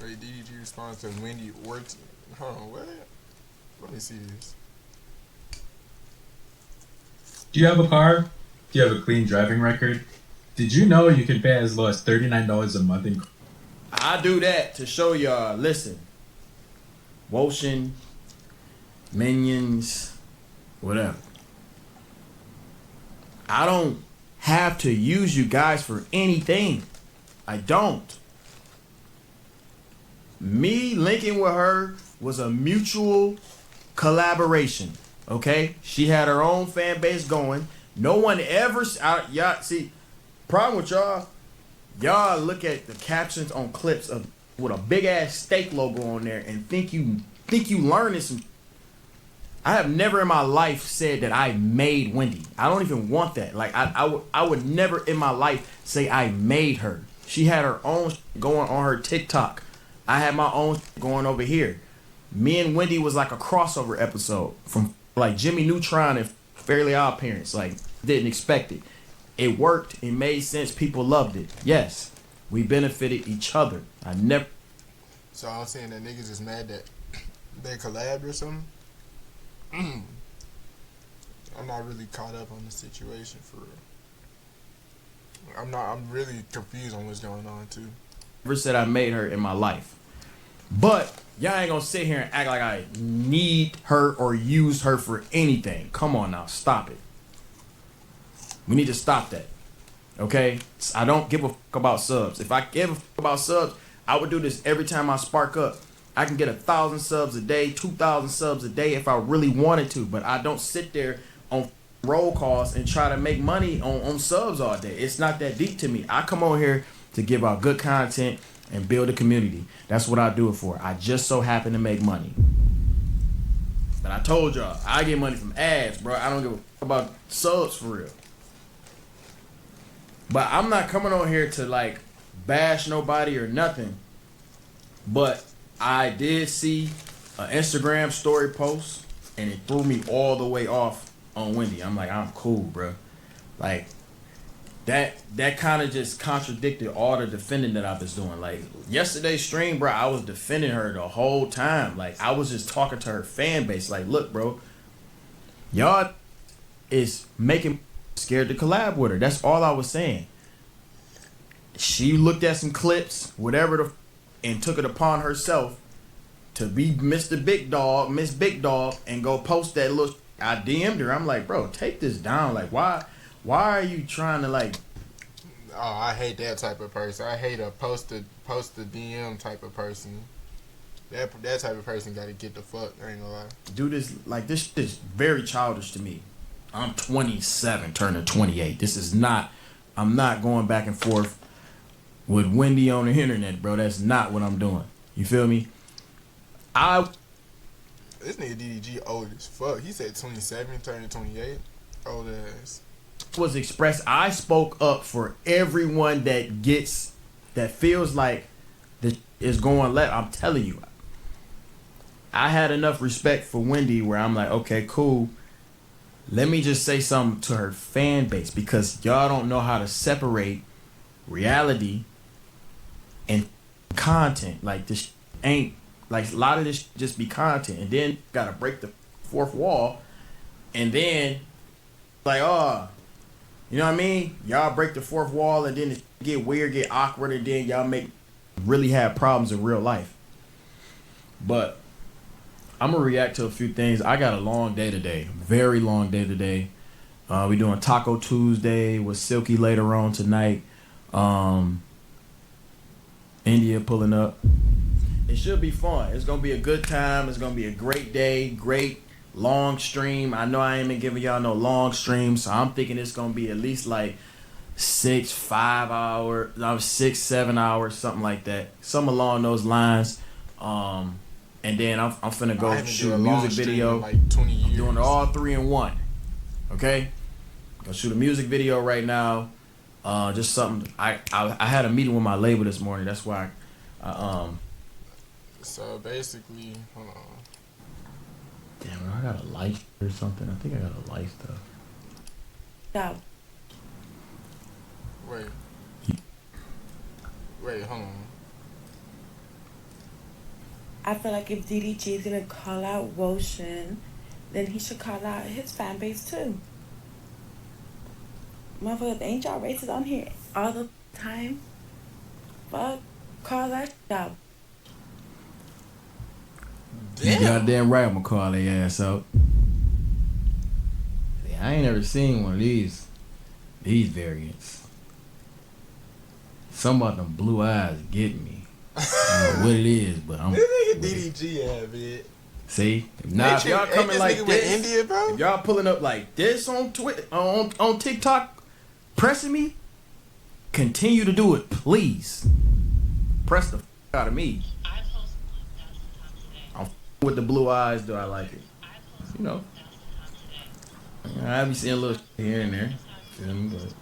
Wait, DDG responds to Wendy Ortiz. Hold on, what? Let me see this. Do you have a car? Do you have a clean driving record? Did you know you can pay as low as $39 a month in... I do that to show y'all, listen, Woshin, Minions, whatever. I don't have to use you guys for anything. I don't. Me linking with her was a mutual collaboration. Okay? She had her own fan base going. No one ever... y'all, see, problem with y'all look at the captions on clips of with a big ass steak logo on there and think you learning some. I have never in my life said that I made Wendy. I don't even want that. Like I would never in my life say I made her. She had her own going on her TikTok. I had my own going over here. Me and Wendy was like a crossover episode from like Jimmy Neutron and Fairly Odd Parents. Like didn't expect it. It worked. It made sense. People loved it. Yes, we benefited each other. I never. So I'm saying that niggas is mad that they collabed or something. I'm not really caught up on the situation for real. I'm really confused on what's going on too. Never said I made her in my life, but y'all ain't gonna sit here and act like I need her or use her for anything. Come on now, stop it. We need to stop that. Okay? I don't give a fuck about subs. If I give a fuck about subs, I would do this every time I spark up. I can get 1,000 subs a day, 2,000 subs a day if I really wanted to, but I don't sit there on roll calls and try to make money on subs all day. It's not that deep to me. I come on here to give out good content and build a community. That's what I do it for. I just so happen to make money. But I told y'all, I get money from ads, bro. I don't give a fuck about subs for real. But I'm not coming on here to like bash nobody or nothing. But I did see an Instagram story post and it threw me all the way off on Wendy. I'm like, I'm cool, bro. Like that kind of just contradicted all the defending that I was doing. Like yesterday's stream, bro, I was defending her the whole time. Like I was just talking to her fan base. Like, look, bro, y'all is making scared to collab with her. That's all I was saying. She looked at some clips, whatever, and took it upon herself to be Mr. Big Dog, Miss Big Dog, and go post that little. I DM'd her. I'm like, bro, take this down. Like, why are you trying to like? Oh, I hate that type of person. I hate a post the DM type of person. That type of person got to get the fuck. I ain't gonna lie. Do this like this is very childish to me. I'm 27, turning 28. This is not. I'm not going back and forth with Wendy on the internet, bro. That's not what I'm doing. You feel me? This nigga DDG old as fuck. He said 27, turning 28. Old ass. Was expressed. I spoke up for everyone that feels like this is going left. I'm telling you, I had enough respect for Wendy where I'm like, okay, cool. Let me just say something to her fan base because y'all don't know how to separate reality and content. Like this ain't like a lot of this just be content, and then gotta break the fourth wall, and then like you know what I mean? Y'all break the fourth wall, and then it get weird, get awkward, and then y'all really have problems in real life. But I'm gonna react to a few things. I got a long day today, very long day today. We doing Taco Tuesday with Silky later on tonight. India pulling up. It should be fun. It's gonna be a good time. It's gonna be a great day, great long stream. I know I ain't been giving y'all no long streams, so I'm thinking it's gonna be at least like 6, 7 hours, something like that, something along those lines. And then I'm finna go shoot a music video. Like 20 years. Doing it all 3 in 1. Okay, gonna shoot a music video right now. Just something. I had a meeting with my label this morning. That's why. So basically, hold on. Damn, I got a light or something. I think I got a light stuff. No. Wait, hold on. I feel like if DDG is gonna call out Roshan, then he should call out his fan base too. Motherfucker, ain't y'all racist on here all the time? Fuck, call that out. You goddamn right, I'm gonna call their ass out. I ain't never seen one of these variants. Some of them blue eyes get me. I don't know what it is, but I'm. This nigga DDG have it. See, if y'all coming like this, India, bro? if y'all pulling up like this on Twitter, on TikTok, pressing me, continue to do it, please. Press the out of me. I'm with the blue eyes. Do I like it? You know, I be seeing a little here and there. Feel me, but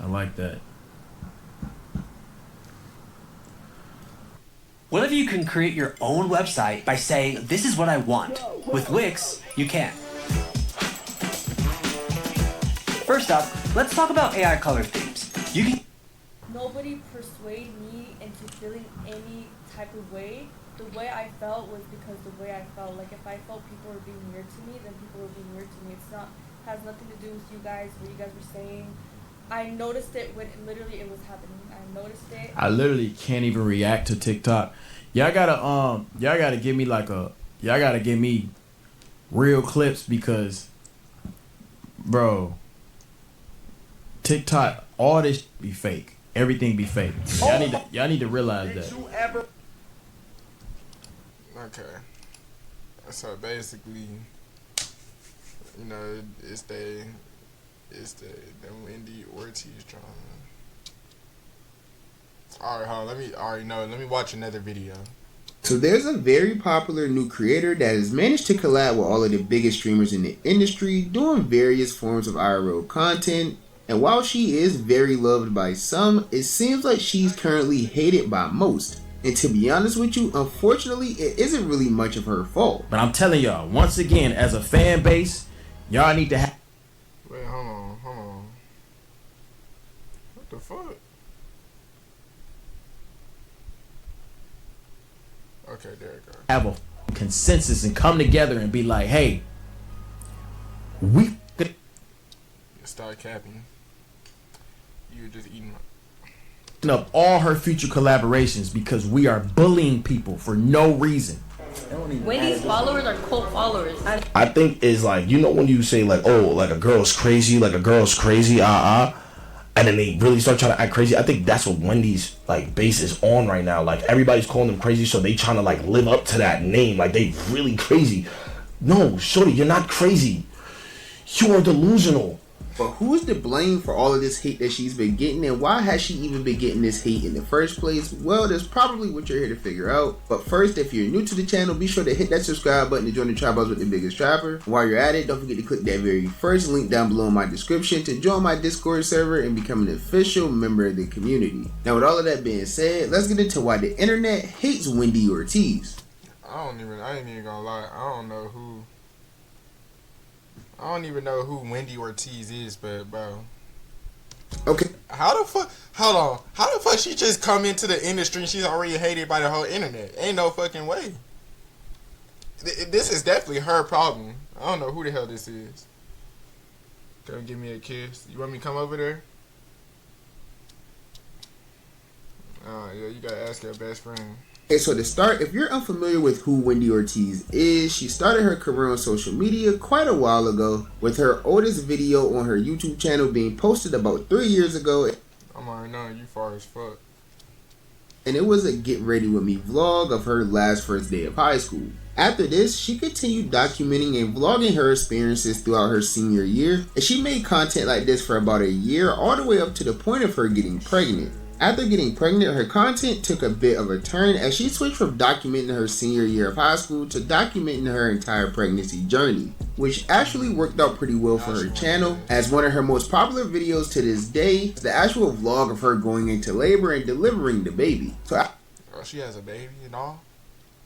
I like that. What if you can create your own website by saying, this is what I want? With Wix, you can. First up, let's talk about AI color themes. You can. Nobody persuade me into feeling any type of way. The way I felt was because the way I felt. Like if I felt people were being weird to me, then people were being weird to me. It's not has nothing to do with you guys, what you guys were saying. I noticed it when literally it was happening. I noticed it. I literally can't even react to TikTok. Y'all gotta give me real clips because, bro, TikTok, all this be fake. Everything be fake. Y'all need to realize that. Okay. So basically, you know, it's the Wendy Ortiz drama. Alright, hold on, let me watch another video. So there's a very popular new creator that has managed to collab with all of the biggest streamers in the industry, doing various forms of IRL content. And while she is very loved by some, it seems like she's currently hated by most. And to be honest with you, unfortunately, it isn't really much of her fault. But I'm telling y'all, once again, as a fan base, y'all need to have. Wait, hold on. What the fuck? Okay, there it goes. Have a consensus and come together and be like, hey, we could Start capping. You were just eating up all her future collaborations because we are bullying people for no reason. Wendy's followers are cult followers. I think is like, you know, when you say like, oh, like a girl's crazy, and then they really start trying to act crazy. I think that's what Wendy's like base is on right now. Like everybody's calling them crazy, so they trying to like live up to that name. Like they really crazy. No, shorty, you're not crazy. You are delusional. But who is to blame for all of this hate that she's been getting, and why has she even been getting this hate in the first place? Well, that's probably what you're here to figure out. But first, if you're new to the channel, be sure to hit that subscribe button to join the Tribe House with the biggest trapper. While you're at it, don't forget to click that very first link down below in my description to join my Discord server and become an official member of the community. Now, with all of that being said, let's get into why the internet hates Wendy Ortiz. I ain't even gonna lie. I don't even know who Wendy Ortiz is, but bro. Okay. How the fuck? Hold on. How the fuck she just come into the industry and she's already hated by the whole internet? Ain't no fucking way. This is definitely her problem. I don't know who the hell this is. Come give me a kiss. You want me to come over there? Oh yeah, you gotta ask your best friend. Okay, so to start, if you're unfamiliar with who Wendy Ortiz is, she started her career on social media quite a while ago, with her oldest video on her YouTube channel being posted about 3 years ago. I'm already knowing you far as fuck. And it was a get ready with me vlog of her last first day of high school. After this, she continued documenting and vlogging her experiences throughout her senior year, and she made content like this for about a year, all the way up to the point of her getting pregnant. After getting pregnant, her content took a bit of a turn as she switched from documenting her senior year of high school to documenting her entire pregnancy journey, which actually worked out pretty well for her channel, as one of her most popular videos to this day is the actual vlog of her going into labor and delivering the baby. Oh, she has a baby and all?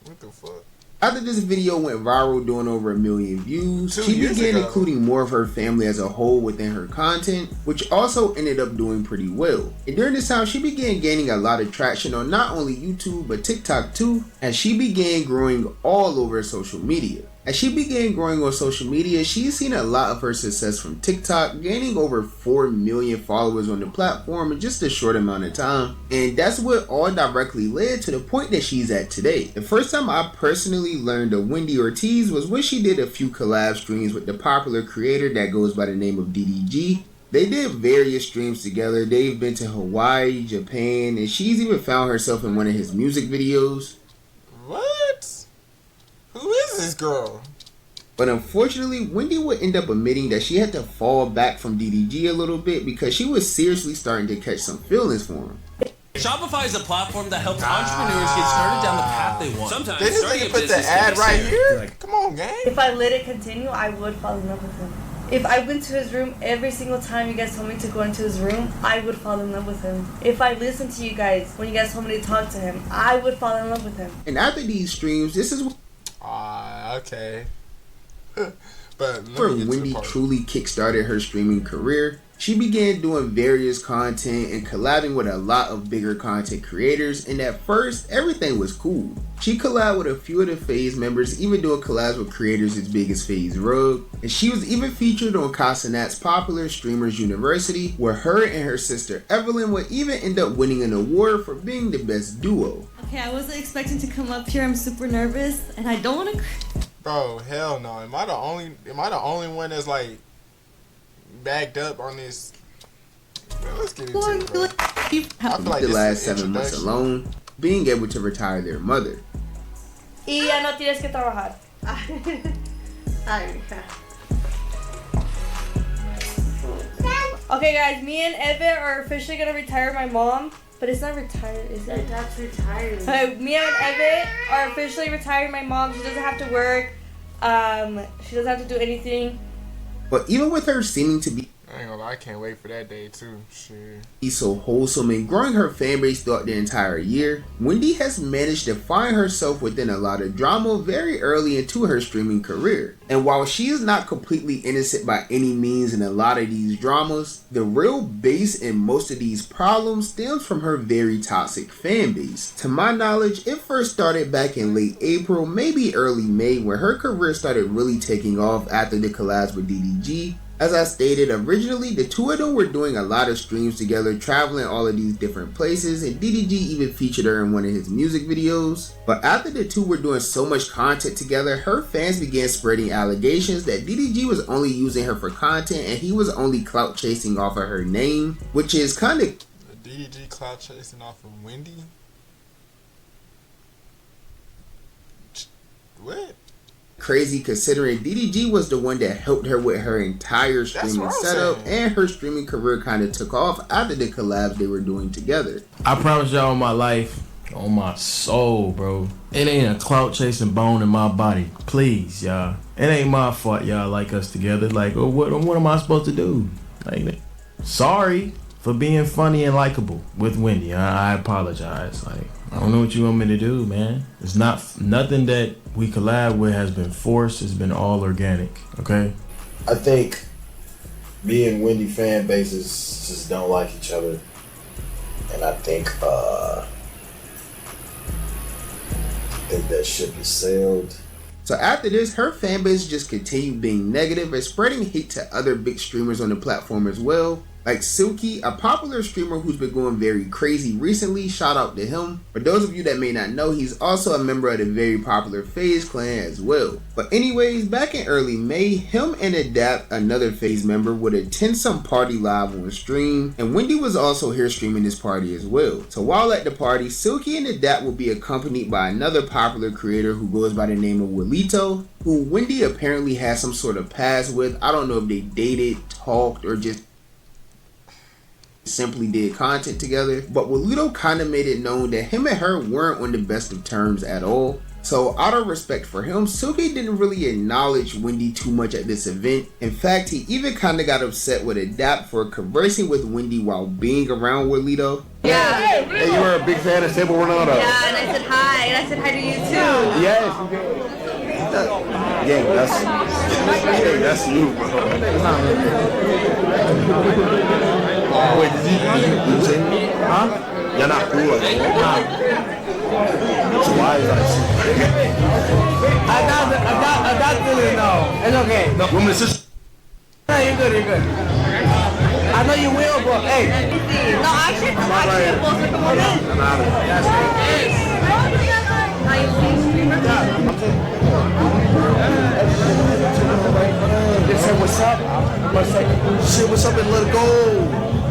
What the fuck? After this video went viral, doing over 1 million views, 2 she years began ago. including more of her family as a whole within her content, which also ended up doing pretty well. And during this time, she began gaining a lot of traction on not only YouTube, but TikTok too, as she began growing all over social media. As she began growing on social media, she's seen a lot of her success from TikTok, gaining over 4 million followers on the platform in just a short amount of time. And that's what all directly led to the point that she's at today. The first time I personally learned of Wendy Ortiz was when she did a few collab streams with the popular creator that goes by the name of DDG. They did various streams together. They've been to Hawaii, Japan, and she's even found herself in one of his music videos. What? Who is this girl? But unfortunately, Wendy would end up admitting that she had to fall back from DDG a little bit because she was seriously starting to catch some feelings for him. Shopify is a platform that helps entrepreneurs get started down the path they want. Sometimes This starting a nigga put the business can ad be right scary. here? Come on, gang. If I let it continue, I would fall in love with him. If I went to his room every single time you guys told me to go into his room, I would fall in love with him. If I listened to you guys when you guys told me to talk to him, I would fall in love with him. And after these streams, this is Okay. But let where me get to the Wendy part. truly kickstarted her streaming career. She began doing various content and collabing with a lot of bigger content creators, and at first, everything was cool. She collabed with a few of the FaZe members, even doing collabs with creators as big as FaZe Rug, and she was even featured on Casanat's popular Streamers University, where her and her sister Evelyn would even end up winning an award for being the best duo. Okay, I wasn't expecting to come up here. I'm super nervous, and I don't want to. Bro, hell no. Am I the only one that's like backed up on this? Bro, let's get into it, bro. I feel like The this last is 7 months introduction. alone, being able to retire their mother. Y ya no tienes que trabajar. Ay, Okay, guys, me and Evan are officially gonna retire my mom, but it's not retired, is it? that's retired. Okay, me and Evan are officially retiring my mom. She doesn't have to work. She doesn't have to do anything. But even with her seeming to be I ain't gonna lie, I can't wait for that day too. Shit. so wholesome and growing her fan base throughout the entire year, Wendy has managed to find herself within a lot of drama very early into her streaming career. And while she is not completely innocent by any means in a lot of these dramas, the real base in most of these problems stems from her very toxic fan base. To my knowledge, it first started back in late April, maybe early May, where her career started really taking off after the collabs with DDG. As I stated, originally the two of them were doing a lot of streams together, traveling all of these different places, and DDG even featured her in one of his music videos. But after the two were doing so much content together, her fans began spreading allegations that DDG was only using her for content and he was only clout chasing off of her name, which is kind of The DDG cloud chasing off of Wendy? What? crazy considering DDG was the one that helped her with her entire streaming what I'm setup, saying. and her streaming career kind of took off after the collabs they were doing together. I promise y'all on my life, on my soul, bro. It ain't a clout chasing bone in my body. Please, y'all. It ain't my fault y'all like us together. Like, what am I supposed to do? Like, sorry for being funny and likable with Wendy. I apologize. Like, I don't know what you want me to do, man. It's nothing that we collab with has been forced. It's been all organic, okay? I think me and Wendy fan bases just don't like each other, and I think that ship is sailed. So after this, her fanbase just continued being negative and spreading hate to other big streamers on the platform as well. Like Silky, a popular streamer who's been going very crazy recently, shout out to him. For those of you that may not know, he's also a member of the very popular FaZe clan as well. But anyways, back in early May, him and Adapt, another FaZe member, would attend some party live on stream, and Wendy was also here streaming this party as well. So while at the party, Silky and Adapt will be accompanied by another popular creator who goes by the name of Willito, who Wendy apparently has some sort of past with. I don't know if they dated, talked, or just simply did content together, but Willito kind of made it known that him and her weren't on the best of terms at all. So out of respect for him, Silky didn't really acknowledge Wendy too much at this event. In fact, he even kind of got upset with Adapt for conversing with Wendy while being around Wilito. Yeah. Hey, you were a big fan of Stable Ronaldo. Yeah, and I said hi, and I said hi to you too. Yes. Yeah, that's you, bro. Wait, did you say me? Huh? You're not cool like that. So why is that? I got to know. It's okay. No, woman, it's just. No, you're good. I know you will, but hey. No, actually, come on in. They said, what's up? Shit, what's up, and let it go.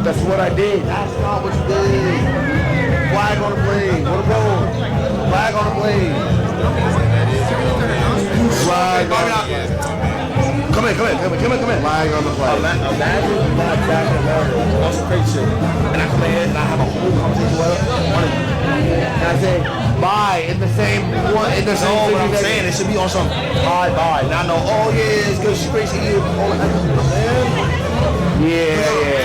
That's what I did. That's not what you did. Flag on the blade. What a roll. Flag on the blade. Flag on the blade. Come in. Flag on the blade. Imagine flag back and forth. That's some crazy shit. And I come in and I have a whole conversation with her. And I say, bye, in the same one, in the same thing. What I'm saying, it should be on some bye. And I know, oh yeah, it's good, she's crazy. Yeah.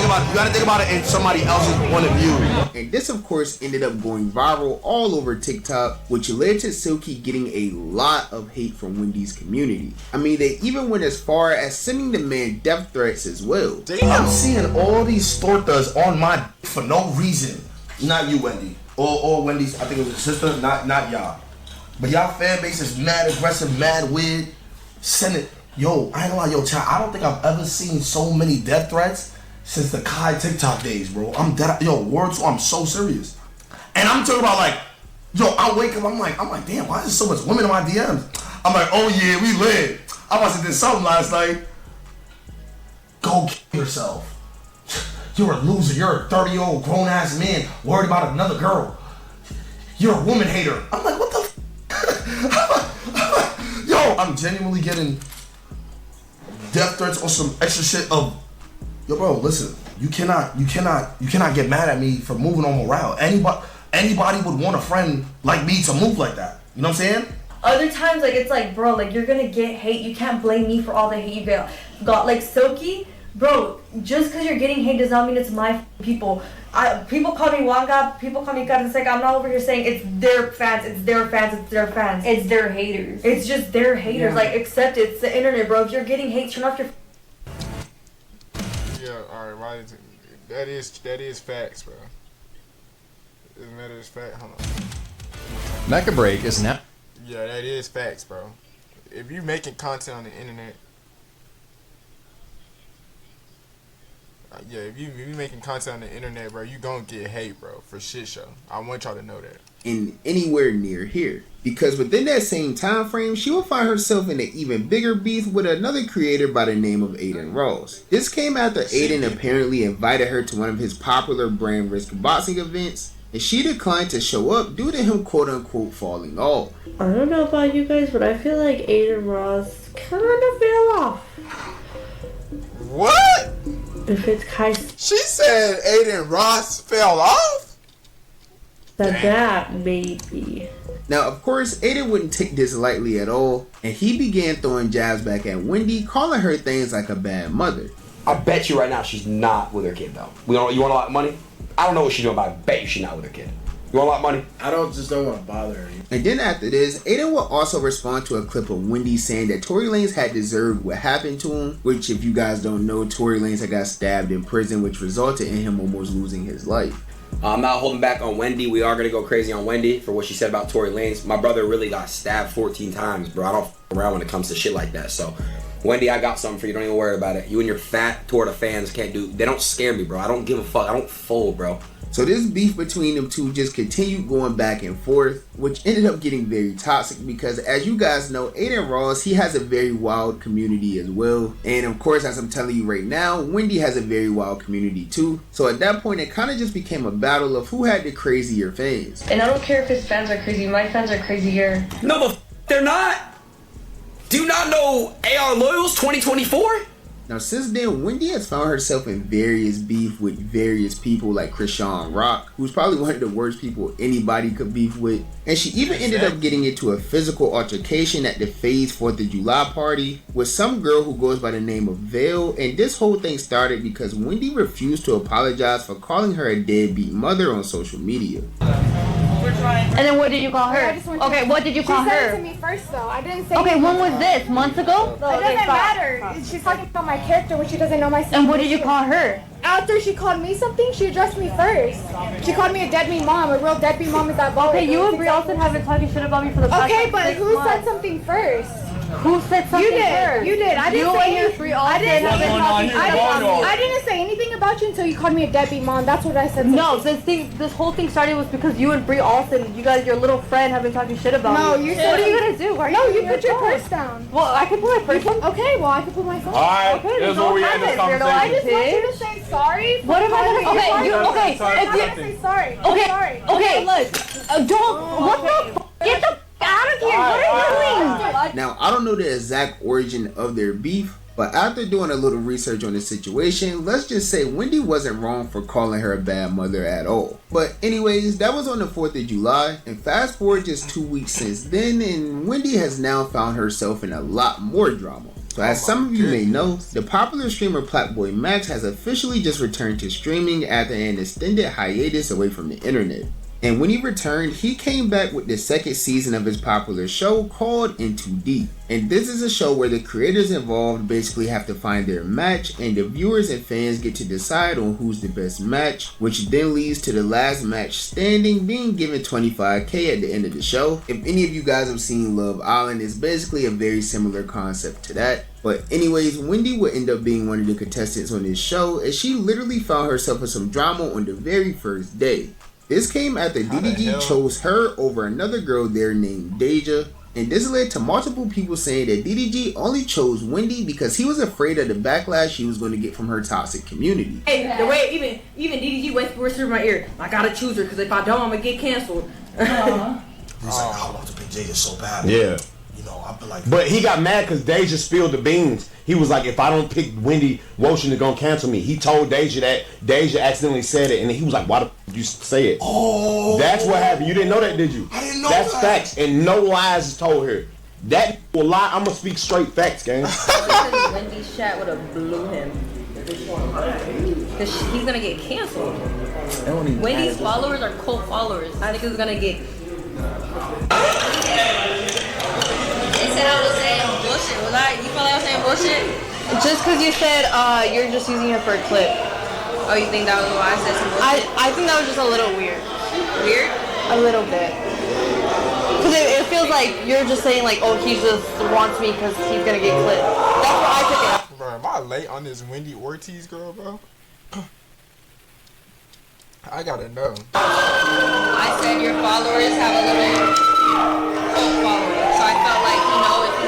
You gotta think about it in somebody else's point of view. And this of course ended up going viral all over TikTok, which led to Silky getting a lot of hate from Wendy's community. I mean, they even went as far as sending the man death threats as well. Damn. I'm seeing all these tortas on my for no reason. Not you, Wendy. Or Wendy's, I think it was a sister, not y'all. But y'all fan base is mad aggressive, mad weird. Send it. Yo, I ain't gonna lie, yo, child, I don't think I've ever seen so many death threats since the Kai TikTok days, bro. I'm dead. Yo, words, I'm so serious. And I'm talking about like, yo, I wake up, I'm like, damn, why is there so much women in my DMs? I'm like, oh yeah, we lit. I must have did something last night. Go kill yourself. You're a loser. You're a 30-year-old grown-ass man worried about another girl. You're a woman hater. I'm like, what the Yo, I'm genuinely getting death threats or some extra shit of, yo, bro, listen, you cannot get mad at me for moving on morale. Anybody would want a friend like me to move like that. You know what I'm saying? Other times, like, it's like, bro, like, you're gonna get hate. You can't blame me for all the hate you got. Like, Silky, bro, just because you're getting hate does not mean it's my people. People call me Wanga, people call me God. It's like, I'm not over here saying it's their fans. It's their haters. It's just their haters. Yeah. Like, accept it. It's the internet, bro. If you're getting hate, turn off your... Yeah, alright, right. That is facts, bro. Isn't that is fact? Hold on. Mecha Break is now. Yeah, that is facts, bro. If you making content on the internet, if you making content on the internet, bro, you gonna get hate, bro, for shit show. I want y'all to know that. And anywhere near here, because within that same time frame, she will find herself in an even bigger beef with another creator by the name of Aiden Ross. This came after Aiden apparently invited her to one of his popular brand risk boxing events, and she declined to show up due to him quote-unquote falling off. I don't know about you guys, but I feel like Aiden Ross kind of fell off. What? If it's Kai... She said Aiden Ross fell off? That maybe. Now, of course, Aiden wouldn't take this lightly at all, and he began throwing jabs back at Wendy, calling her things like a bad mother. I bet you right now she's not with her kid, though. You want a lot of money? I don't know what she's doing, but I bet you she's not with her kid. You want a lot of money? I just don't want to bother her. And then after this, Aiden will also respond to a clip of Wendy saying that Tory Lanez had deserved what happened to him, which if you guys don't know, Tory Lanez had got stabbed in prison, which resulted in him almost losing his life. I'm not holding back on Wendy. We are going to go crazy on Wendy for what she said about Tory Lanez. My brother really got stabbed 14 times, bro. I don't f around when it comes to shit like that. So, Wendy, I got something for you. Don't even worry about it. You and your fat Torta fans can't do... They don't scare me, bro. I don't give a fuck. I don't fold, bro. So this beef between them two just continued going back and forth, which ended up getting very toxic because, as you guys know, Aiden Ross, he has a very wild community as well. And of course, as I'm telling you right now, Wendy has a very wild community too. So at that point, it kind of just became a battle of who had the crazier fans. And I don't care if his fans are crazy. My fans are crazier. No, they're not. Do you not know AR Loyals 2024? Now, since then, Wendy has found herself in various beef with various people like Krishan Rock, who's probably one of the worst people anybody could beef with. And she even ended up getting into a physical altercation at the FaZe 4th of July party with some girl who goes by the name of Veil. And this whole thing started because Wendy refused to apologize for calling her a deadbeat mother on social media. And then what did you call her? Okay, what did you call her? She said it to me first though. I didn't say Okay, when was this? Months ago? It doesn't matter. She's talking about my character when she doesn't know my And what did you call her? After she called me something, she addressed me first. She called me a deadbeat mom. A real deadbeat mom is that vulgar. Okay, you and Brie also have been talking shit about me for the past Okay, but 6 who months. said something first? Who said something You did. first? You did. I didn't You say and your anything. Brie also have been talking shit about me. I didn't say anything about you until you called me a deadbeat mom. That's what I said. No, this whole thing started was because you and Brie Alston, your little friend, have been talking shit about No, me. you So said. what are you gonna do? Why are No, you you put your purse down. Well, I can put my purse down. Okay, well I can put my phone. All right, Okay, this is don't where we have end this it, weirdo. conversation. I just want you to say sorry. What am I gonna? Okay, you okay? If you say sorry. Okay, Sorry. okay, look, don't. What the? Get the out of here! What are you doing? Now, I don't know the exact origin of their beef, but after doing a little research on the situation, let's just say Wendy wasn't wrong for calling her a bad mother at all. But anyways, that was on the 4th of July, and fast forward just 2 weeks since then, and Wendy has now found herself in a lot more drama. So as some of you may know, the popular streamer Platboy Max has officially just returned to streaming after an extended hiatus away from the internet. And when he returned, he came back with the second season of his popular show called Into Deep. And this is a show where the creators involved basically have to find their match, and the viewers and fans get to decide on who's the best match, which then leads to the last match standing being given $25K at the end of the show. If any of you guys have seen Love Island, it's basically a very similar concept to that. But anyways, Wendy would end up being one of the contestants on this show, and she literally found herself in some drama on the very first day. This came after DDG chose her over another girl there named Deja, and this led to multiple people saying that DDG only chose Wendy because he was afraid of the backlash she was going to get from her toxic community. Hey, the way even DDG whispered in my ear, I gotta choose her because if I don't, I'm gonna get canceled. He's like, I want to pick Deja so bad. Yeah. You know, I feel like. But he got mad because Deja spilled the beans. He was like, if I don't pick Wendy, Woshin is gonna cancel me. He told Deja that. Deja accidentally said it, and he was like, why the f did you say it? Oh. That's what happened. You didn't know that, did you? I didn't know That's that. facts, and no lies is told here. That will lie. I'm gonna speak straight facts, gang. Wendy's chat would have blew him. Because he's gonna get canceled. Wendy's followers are cult followers. I think he's gonna get. They said I was saying bullshit. Was I? You feel like I was saying bullshit? Just because you said you're just using her for a clip. Oh, you think that was why I said some bullshit? I think that was just a little weird. Weird? A little bit. Because it feels like you're just saying like, oh, he just wants me because he's gonna get clipped. That's what I took it out. Bro, am I late on this Wendy Ortiz girl, bro? I gotta know. I said your followers have a little cult following. So I felt like,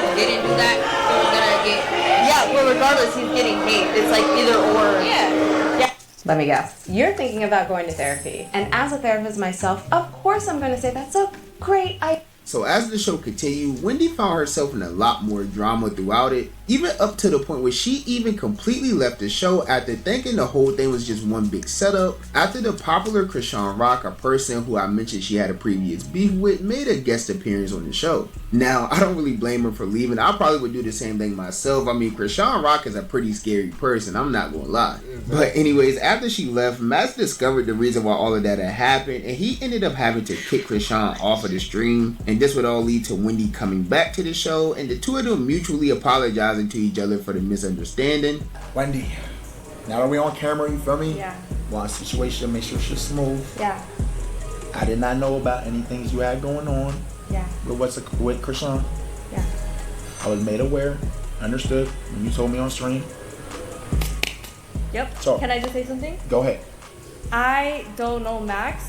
if he didn't do that, he was gonna get. Yeah, but regardless, he's getting hate. It's like either or. Yeah. Let me guess. You're thinking about going to therapy. And as a therapist myself, of course I'm going to say that's a great idea. So as the show continued, Wendy found herself in a lot more drama throughout it, even up to the point where she even completely left the show after thinking the whole thing was just one big setup, after the popular Krishan Rock, a person who I mentioned she had a previous beef with, made a guest appearance on the show. Now, I don't really blame her for leaving. I probably would do the same thing myself. I mean, Krishan Rock is a pretty scary person, I'm not gonna lie. But anyways, after she left, Max discovered the reason why all of that had happened, and he ended up having to kick Krishan off of the stream, and this would all lead to Wendy coming back to the show, and the two of them mutually apologizing to each other for the misunderstanding. Wendy, now that we're on camera, you feel me? Yeah. Want a situation, make sure she's smooth. Yeah. I did not know about any things you had going on. Yeah. With Krishan. Yeah. I was made aware, understood when you told me on stream. Yep. So, can I just say something? Go ahead. I don't know Max,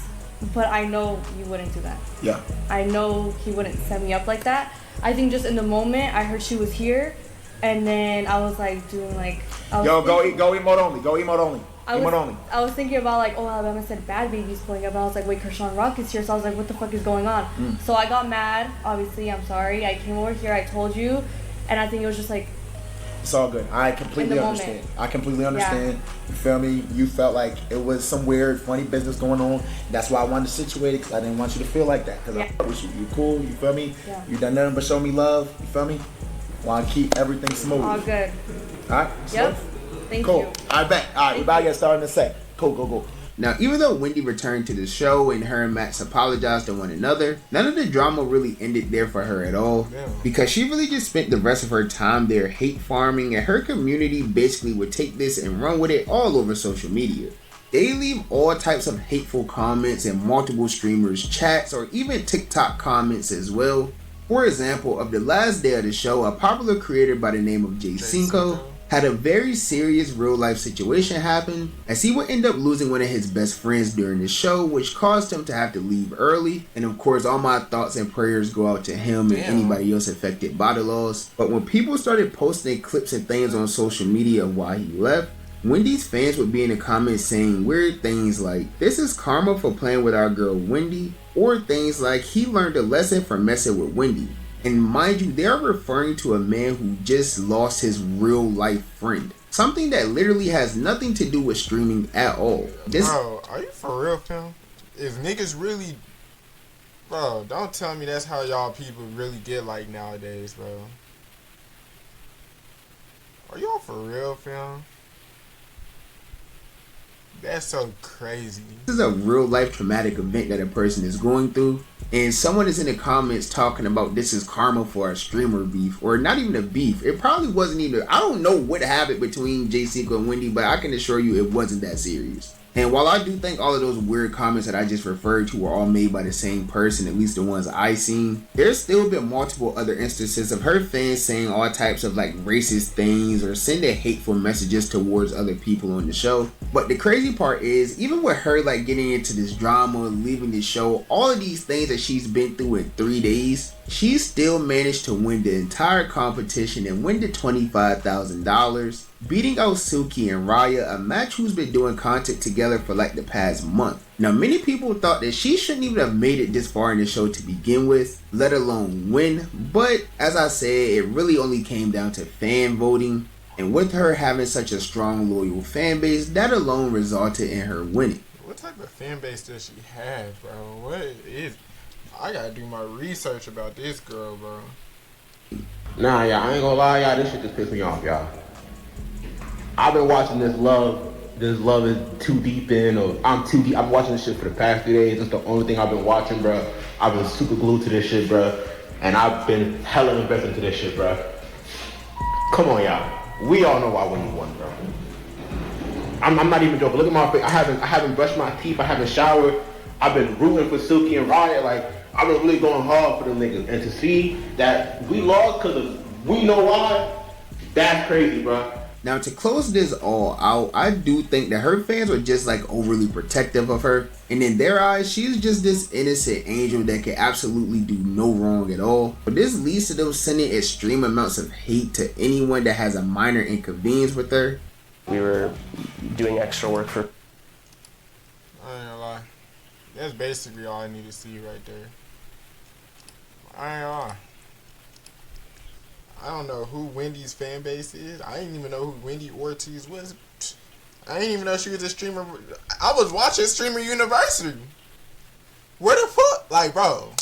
but I know you wouldn't do that. Yeah. I know he wouldn't set me up like that. I think just in the moment, I heard she was here, and then I was like doing like. Go emote only. Go emote only. Emote only. I was thinking about like, oh, Alabama said bad babies pulling up, and I was like, wait, Krishan Rock is here, so I was like, what the fuck is going on? So I got mad. Obviously, I'm sorry. I came over here. I told you, and I think it was just like It's all good. I completely understand. I completely understand. You feel me? You felt like it was some weird, funny business going on. That's why I wanted to situate it, because I didn't want you to feel like that. Because I wish you cool. You feel me? Yeah. You done nothing but show me love. You feel me? Want to keep everything smooth. All good. All right. Yep. Thank cool. you. All right, bet. All right, we're about to get started in a sec. Cool, go. Now, even though Wendy returned to the show and her and Max apologized to one another, none of the drama really ended there for her at all. Because she really just spent the rest of her time there hate farming, and her community basically would take this and run with it all over social media. They leave all types of hateful comments in multiple streamers' chats or even TikTok comments as well. For example, of the last day of the show, a popular creator by the name of J5 had a very serious real life situation happen, as he would end up losing one of his best friends during the show, which caused him to have to leave early. And of course, all my thoughts and prayers go out to him and anybody else affected by the loss. But when people started posting clips and things on social media of why he left, Wendy's fans would be in the comments saying weird things like, "This is karma for playing with our girl Wendy," or things like, "He learned a lesson from messing with Wendy." And mind you, they're referring to a man who just lost his real life friend. Something that literally has nothing to do with streaming at all. Bro, are you for real, fam? If niggas really... Bro, don't tell me that's how y'all people really get like nowadays, bro. Are y'all for real, fam? That's so crazy. This is a real life traumatic event that a person is going through, and someone is in the comments talking about this is karma for a streamer beef, or not even a beef. It probably wasn't even, I don't know what happened between J5 and Wendy, but I can assure you it wasn't that serious. And while I do think all of those weird comments that I just referred to were all made by the same person, at least the ones I seen, there's still been multiple other instances of her fans saying all types of like racist things or sending hateful messages towards other people on the show. But the crazy part is, even with her like getting into this drama, leaving the show, all of these things that she's been through in 3 days, she still managed to win the entire competition and win the $25,000, beating out Silky and Ryah, a match who's been doing content together for like the past month. Now, many people thought that she shouldn't even have made it this far in the show to begin with, let alone win, but as I said, it really only came down to fan voting, and with her having such a strong, loyal fan base, that alone resulted in her winning. What type of fan base does she have, bro? What is... I gotta do my research about this girl, bro. Nah, y'all, I ain't gonna lie, y'all, this shit just pissed me off, y'all. I've been watching this love is too deep in, or I'm too deep. I've been watching this shit for the past 3 days. It's the only thing I've been watching, bro. I've been super glued to this shit, bro. And I've been hella invested into this shit, bro. Come on, y'all. We all know why Wendy won, bro. I'm not even joking. Look at my face. I haven't brushed my teeth. I haven't showered. I've been rooting for Silky and Ryah. Like, I've been really going hard for them niggas. And to see that we lost because of we know why, that's crazy, bro. Now, to close this all out, I do think that her fans are just like overly protective of her. And in their eyes, she's just this innocent angel that can absolutely do no wrong at all. But this leads to them sending extreme amounts of hate to anyone that has a minor inconvenience with her. We were doing extra work for... I ain't gonna lie. That's basically all I need to see right there. I ain't gonna lie. I don't know who Wendy's fan base is. I didn't even know who Wendy Ortiz was. I didn't even know she was a streamer. I was watching Streamer University. Where the fuck? Like, bro.